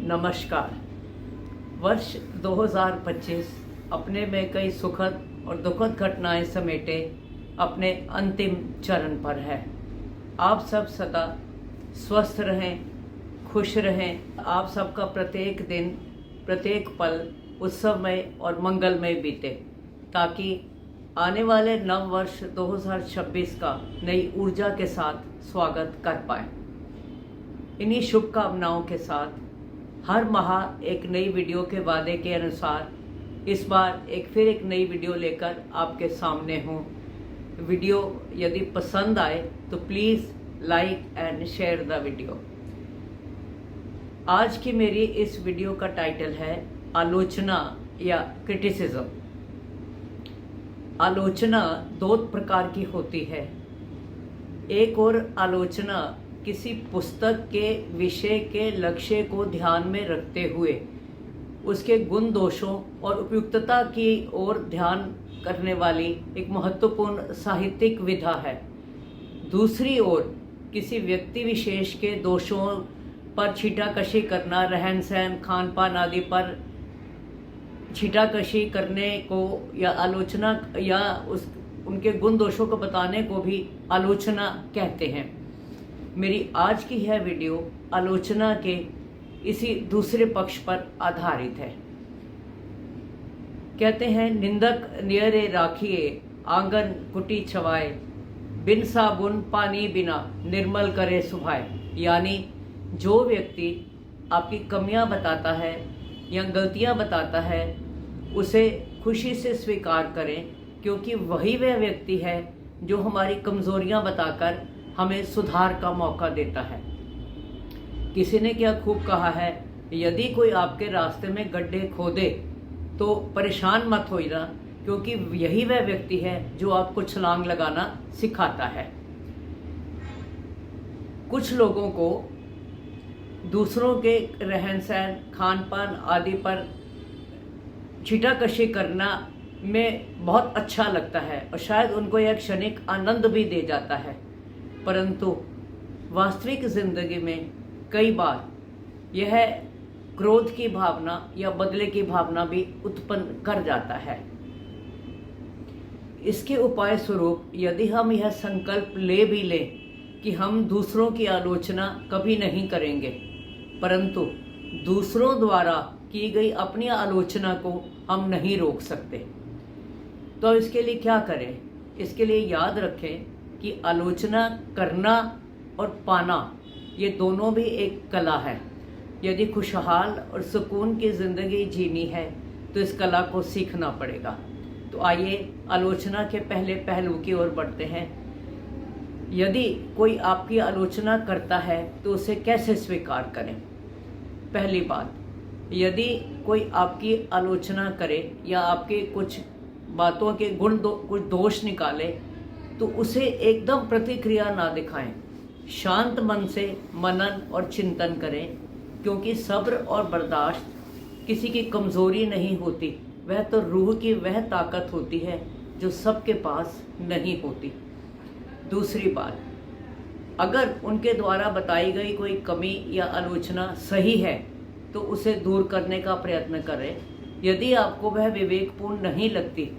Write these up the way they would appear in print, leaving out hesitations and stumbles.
नमस्कार। वर्ष 2025 अपने में कई सुखद और दुखद घटनाएं समेटे अपने अंतिम चरण पर है। आप सब सदा स्वस्थ रहें, खुश रहें। आप सबका प्रत्येक दिन, प्रत्येक पल उत्सवमय और मंगलमय बीते, ताकि आने वाले नव वर्ष 2026 का नई ऊर्जा के साथ स्वागत कर पाए। इन्हीं शुभकामनाओं के साथ हर माह एक नई वीडियो के वादे के अनुसार इस बार फिर एक नई वीडियो लेकर आपके सामने हूँ। वीडियो यदि पसंद आए तो please like and share the video. आज की मेरी इस वीडियो का टाइटल है आलोचना या क्रिटिसिज्म। आलोचना दो प्रकार की होती है। एक और आलोचना किसी पुस्तक के विषय के लक्ष्य को ध्यान में रखते हुए उसके गुण दोषों और उपयुक्तता की ओर ध्यान करने वाली एक महत्वपूर्ण साहित्यिक विधा है। दूसरी ओर किसी व्यक्ति विशेष के दोषों पर छीटाकशी करना, रहन सहन, खान पान आदि पर छीटाकशी करने को या आलोचना या उनके गुण दोषों को बताने को भी आलोचना कहते हैं। मेरी आज की यह वीडियो आलोचना के इसी दूसरे पक्ष पर आधारित है। कहते हैं, निंदक नियरे राखिए, आंगन कुटी छवाए, बिन साबुन पानी बिना निर्मल करे सुभाए। यानी जो व्यक्ति आपकी कमियां बताता है या गलतियां बताता है, उसे खुशी से स्वीकार करें, क्योंकि वही वह व्यक्ति है जो हमारी कमजोरियां बताकर हमें सुधार का मौका देता है। किसी ने क्या खूब कहा है, यदि कोई आपके रास्ते में गड्ढे खोदे तो परेशान मत होइए, क्योंकि यही वह व्यक्ति है जो आपको छलांग लगाना सिखाता है। कुछ लोगों को दूसरों के रहन सहन, खान पान आदि पर छीटाकशी करना में बहुत अच्छा लगता है और शायद उनको यह क्षणिक आनंद भी दे जाता है, परंतु वास्तविक जिंदगी में कई बार यह क्रोध की भावना या बदले की भावना भी उत्पन्न कर जाता है। इसके उपाय स्वरूप यदि हम यह संकल्प ले भी लें कि हम दूसरों की आलोचना कभी नहीं करेंगे, परंतु दूसरों द्वारा की गई अपनी आलोचना को हम नहीं रोक सकते, तो इसके लिए क्या करें? इसके लिए याद रखें कि आलोचना करना और पाना ये दोनों भी एक कला है। यदि खुशहाल और सुकून की ज़िंदगी जीनी है तो इस कला को सीखना पड़ेगा। तो आइए आलोचना के पहले पहलू की ओर बढ़ते हैं। यदि कोई आपकी आलोचना करता है तो उसे कैसे स्वीकार करें? पहली बात, यदि कोई आपकी आलोचना करे या आपके कुछ बातों के कुछ दोष निकाले, तो उसे एकदम प्रतिक्रिया ना दिखाएं। शांत मन से मनन और चिंतन करें, क्योंकि सब्र और बर्दाश्त किसी की कमजोरी नहीं होती, वह तो रूह की वह ताकत होती है जो सबके पास नहीं होती। दूसरी बात, अगर उनके द्वारा बताई गई कोई कमी या आलोचना सही है तो उसे दूर करने का प्रयत्न करें। यदि आपको वह विवेकपूर्ण नहीं लगती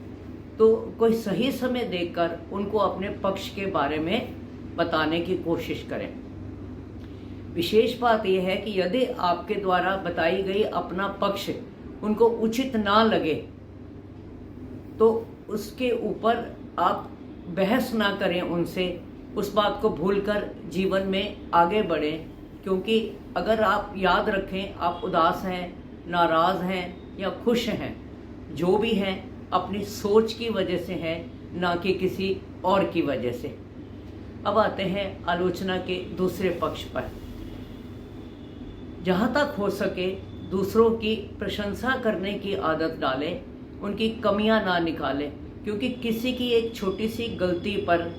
तो कोई सही समय देखकर उनको अपने पक्ष के बारे में बताने की कोशिश करें। विशेष बात यह है कि यदि आपके द्वारा बताई गई अपना पक्ष उनको उचित ना लगे तो उसके ऊपर आप बहस ना करें उनसे, उस बात को भूलकर जीवन में आगे बढ़ें। क्योंकि अगर आप याद रखें, आप उदास हैं, नाराज़ हैं या खुश हैं, जो भी हैं अपनी सोच की वजह से है, ना कि किसी और की वजह से। अब आते हैं आलोचना के दूसरे पक्ष पर। जहाँ तक हो सके दूसरों की प्रशंसा करने की आदत डालें, उनकी कमियां ना निकालें, क्योंकि किसी की एक छोटी सी गलती पर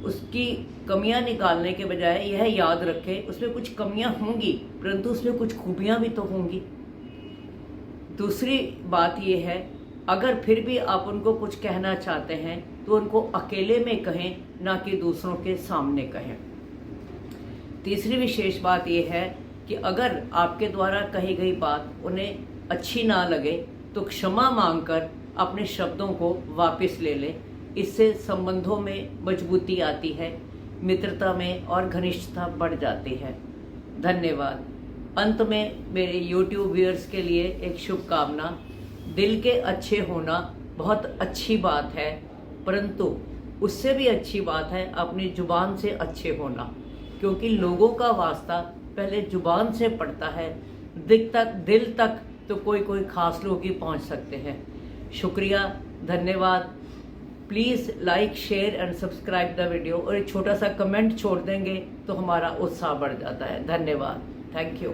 उसकी कमियां निकालने के बजाय यह याद रखें उसमें कुछ कमियां होंगी, परंतु उसमें कुछ खूबियां भी तो होंगी। दूसरी बात यह है, अगर फिर भी आप उनको कुछ कहना चाहते हैं तो उनको अकेले में कहें, ना कि दूसरों के सामने कहें। तीसरी विशेष बात यह है कि अगर आपके द्वारा कही गई बात उन्हें अच्छी ना लगे तो क्षमा मांगकर अपने शब्दों को वापस ले लें। इससे संबंधों में मजबूती आती है, मित्रता में और घनिष्ठता बढ़ जाती है। धन्यवाद। अंत में मेरे YouTube व्यूअर्स के लिए एक शुभकामना। दिल के अच्छे होना बहुत अच्छी बात है, परंतु उससे भी अच्छी बात है अपनी जुबान से अच्छे होना, क्योंकि लोगों का वास्ता पहले जुबान से पड़ता है, दिल तक तो कोई खास लोग ही पहुंच सकते हैं। शुक्रिया, धन्यवाद। Please like, share and subscribe the video, और एक छोटा सा कमेंट छोड़ देंगे तो हमारा उत्साह बढ़ जाता है। धन्यवाद। Thank you.